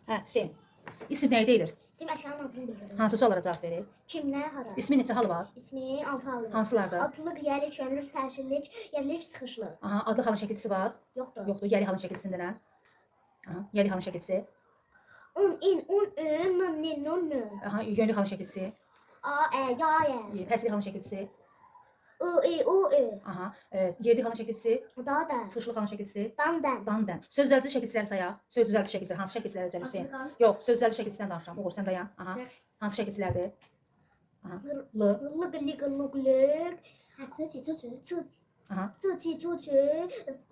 Hə, Hüseyn. İsim nəyə deyilir? İsim əşyanın adını bildirir. Hansı suallara cavab verir? Kim, nə, hara? İsmin neçə halı var? İsmi 6 halı. Hansılarda? Adlıq, yerlik, yönlük, tərşillik, yerlik, çıxışlı. Aha, adlı halın şəkilçisi var. Yoxdur. Yoxdur. Yəli halın şəkilçisində nə? Aha, yəli halın şəkilçisi. Un, in, un, ün, nun, nin, nun, nü. Aha, yönlü halın şəkilçisi. A, ya, ye. Təsvir halın şəkilçisi. I, i, u, ü. Aha, yerli halın şəkilçisi. Da, da. Çıxışlı halın şəkilçisi. Dan, den. Dan, dən. Söz düzəltici şəkilçiləri sayaq. Söz düzəltici şəkilçiləri hansı şəkilçilərə Cəlil Hüseyn? Afrikan. Yox, söz düzəltici şəkilçisindən danışıram. Uğur, sən dayan. Aha. Hansı şəkilçilərdir? Aha. L. Lıq, lik, luk, lük. Cı, ci, cu, cu. Cı, Aha. cı, ci, cu, cu.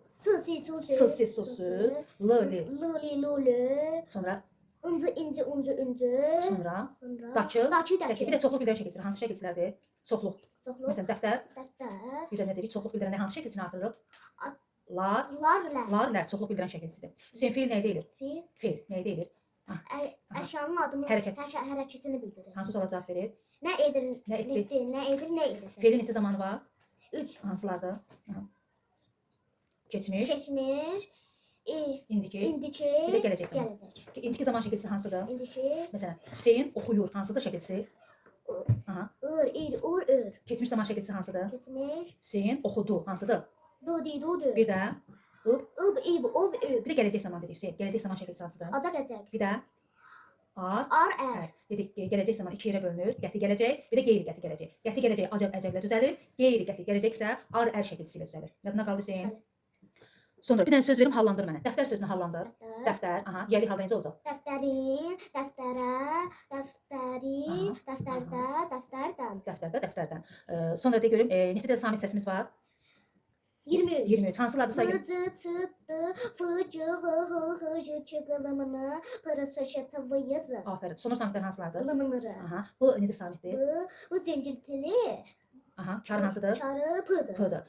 Sı, si, cu, cu. Sız, susuz. L, li. Lı, li, lu, lü. Sonra, Uncı, inci, uncu, uncü. sonra. Sonra. Dakı. Dakı, Dakı. Bir dakı. də çoxluq bildirən şəkilçilər. Hansı şəkilçilərdir? Çoxluq. Çoxluq. Məsələn, dəftər. Dəftər. Bir də nə dedik? Çoxluq bildirəndə hansı şəkilçini artırırıq? At. Lar. Lar, lər. Lar, lər. Çoxluq bildirən şəkilçidir. Hüseyn, fiil nəyə deyilir? Fil. Fiil nəyə deyilir? Əşyanın adını, Hərəkət. hərəkətini bildirir. Hansı suala cavab verir? Nə edir, Nə etdi? etdi, nə edir, nə edəcək. Fiilin neçə zamanı var? 3. Hansılardır? Aha. Keçmiş, Keçmiş, indiki, indiki, bir də gələcək zaman. gələcək. İndiki zaman şəkilçisi hansıdır? İndiki, Məsələn, Hüseyn oxuyur. Hansıdır şəkilçisi? Aha. ır, ir, ur, ür. Keçmiş zaman şəkilçisi hansıdır? Keçmiş, Hüseyn oxudu. Hansıdır? du, di, du, du. Bir də ıb, Ib, ib, ub, üb. bir də gələcək zaman dedik Hüseyn. Gələcək zaman şəkilçisi hansıdır? Ada gələcək. Bir də ar, Ar, ər. ər. Dedik ki, gələcək zaman iki yerə bölünür. Qəti gələcək, bir də qeyri-qəti gələcək. Qəti gələcək acəb əcəblə düzəlir. Qeyri-qəti gələcək isə ar, ər şəkilçisi ilə düzəlir. Yadına qaldı Hüseyn? Bəli. Sonra bir dənə söz verim, hallandır mənə. Dəftər sözünü hallandır. Dəftər. Dəftər, aha. Yəli halda necə olacaq? Dəftərin, dəftərə, dəftəri, Aha. dəftərdə, dəftərdən. Dəftərdə, dəftərdən. Sonra de görüm, neçə də samit səsimiz var? 23. 23. Hansılarda Fı, sayır? cı, çı, dı, fı, cı, hı, hı, hı, jı, çı, qılımını, pırısı, şıtı, vı, yazı. Aferin. Sonra samitlər hansılardır? Qılımını. Aha. Bu necə samitdir? Bu cinciltili, Aha. Kar hansıdır? çarı, pıdır. P'dır.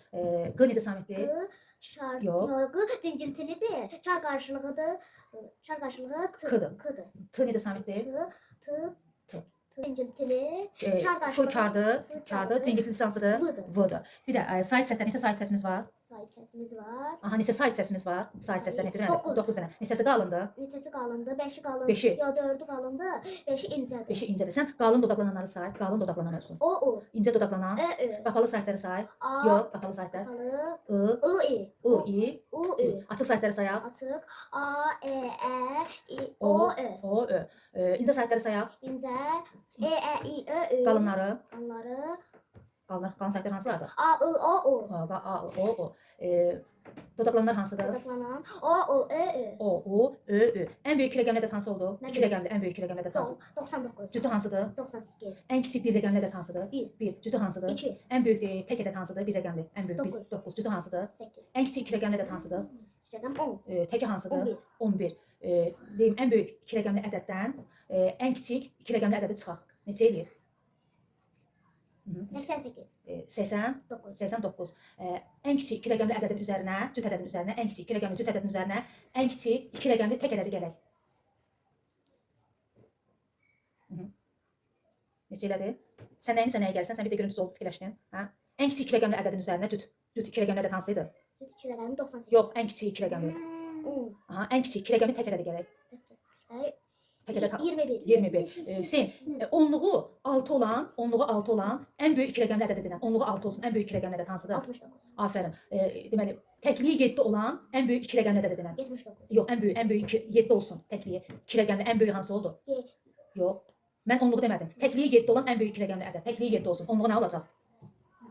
Q necə samitdir? Qı, çar, Yox. qı cinciltilidir. Çar qarşılığıdır. Çar qarşılığı tı, Kıdır. kıdır. T necə samitdir? Tı, tı, Tı. tı. Cinciltili, çar Fı qarşılığı. kardır. Fı Kardır. Cingiltilisi hansıdır? V'dır. V'dır. Bir də sayt səslər. Neçə sayt səsimiz var? Sayt səsimiz var. Aha. Neçə sayt səsimiz var? Sayt səslər neçə dənə? Doqquz. 9 dənə. Neçəsi qalındır? Neçəsi qalındı? 5-i qalındı. Beşi. Ya 4-ü qalındı. 5-i incədir. 5-i incədir. Sən qalın dodaqlananları say. Qalın dodaqlanan olsun. O, u. İncə dodaqlanan. Ö, ü. Qapalı saytları say. A. Yox, qapalı saytlar. Qapalı. I, I, i. U, I, U, Ü. ü. Açıq saytları sayaq. Açıq. A, e, i, o, ö. O, Ö. İncə saytları sayaq. İncə. E, i, ö, ü. Qalınları. Qalınları. Qalın saytlar hansılardır? A, i, o, u. A, O. Dodaqlananlar hansıdır? Dodaqlanan. O, u, ö, ü. O, U, Ö, Ü. Ən böyük iki rəqəm ədəd hansı oldu? Nə İki rəqəmli, ən böyük iki rəqəm ədəd hansı? 99. Cütü hansıdır? 98. Ən kiçik bir rəqəmli ədəd hansıdır? Bir. 1. Cütü hansıdır? 2. Ən böyük tək ədəd hansıdır? Bir rəqəmli. Ən böyük Doqquz. 9. Cütü hansıdır? 8. Ən kiçik iki rəqəmli ədəd hansıdır? İşlədim 10. Təki hansıdır? 11. 11. Deyim, ən böyük iki rəqəmli ədəddən ən kiçik iki rəqəmli ədədi çıxaq. Neçə eləyir? 88. 89. 89. Ən kiçik iki rəqəmli ədədin üzərinə, cüt ədədin üzərinə, ən kiçik iki rəqəmli cüt ədədin üzərinə, ən kiçik iki rəqəmli tək ədədi gələk. Neçə elədi? Sən nəyə gəlsən? Sən bir də görüm düz olub fikirləşdin. Hə? Ən kiçik iki rəqəmli ədədin üzərinə cüt iki rəqəmli ədəd hansı idi? 2 rəqəmi 98. Yox, ən kiçik iki rəqəmli. Aha, ən kiçik iki rəqəmli tək ədədi gələk. Tək ədəd 21. 21. Hüseyn, onluğu 6 olan ən böyük iki rəqəmli ədəd edilən, onluğu 6 olsun, ən böyük iki rəqəmli ədəd hansıdır? 69. Afərin. Deməli, təkliyi 7 olan ən böyük iki rəqəmli ədəd edilən. 79. Yox, ən böyük 7 olsun təkliyi. İki rəqəmli ən böyük hansı oldu? Yox. Mən onluğu demədim. Təkliyi 7 olan ən böyük iki rəqəmli ədəd. Təkliyi 7 olsun. Onluğu nə olacaq?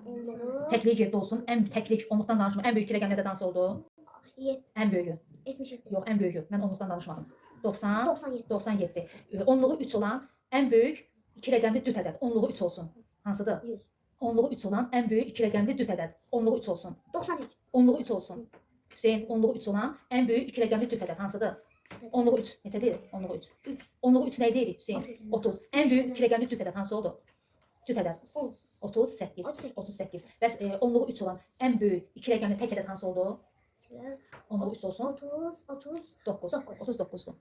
Onluğu Təkliyi 7 olsun. Təklik onluqdan danışma. Ən böyük iki rəqəmli ədəd hansı oldu? Ən böyüyü. 77. Yox, ən böyüyü. Mən onluqdan danışmadım. 90, 97. 97. Onluğu 3 olan ən böyük iki rəqəmli cüt ədəd. Onluğu 3 olsun. Hansıdır? 100. Onluğu 3 olan ən böyük iki rəqəmli cüt ədəd. Onluğu 3 olsun. 93. Onluğu 3 olsun. Hüseyn, onluğu 3 olan ən böyük iki rəqəmli cüt ədəd hansıdır? Onluğu 3. Neçədir? Onluğu 3. Onluğu 3 nə idi Hüseyn? 30. Ən böyük iki rəqəmli cüt ədəd hansı oldu? Cüt ədəd. 10. 38. 38. 38. Bəs onluğu 3 olan ən böyük iki rəqəmli tək ədəd hansı oldu? Onluğu 3 olsun. 30. 9. 39'du.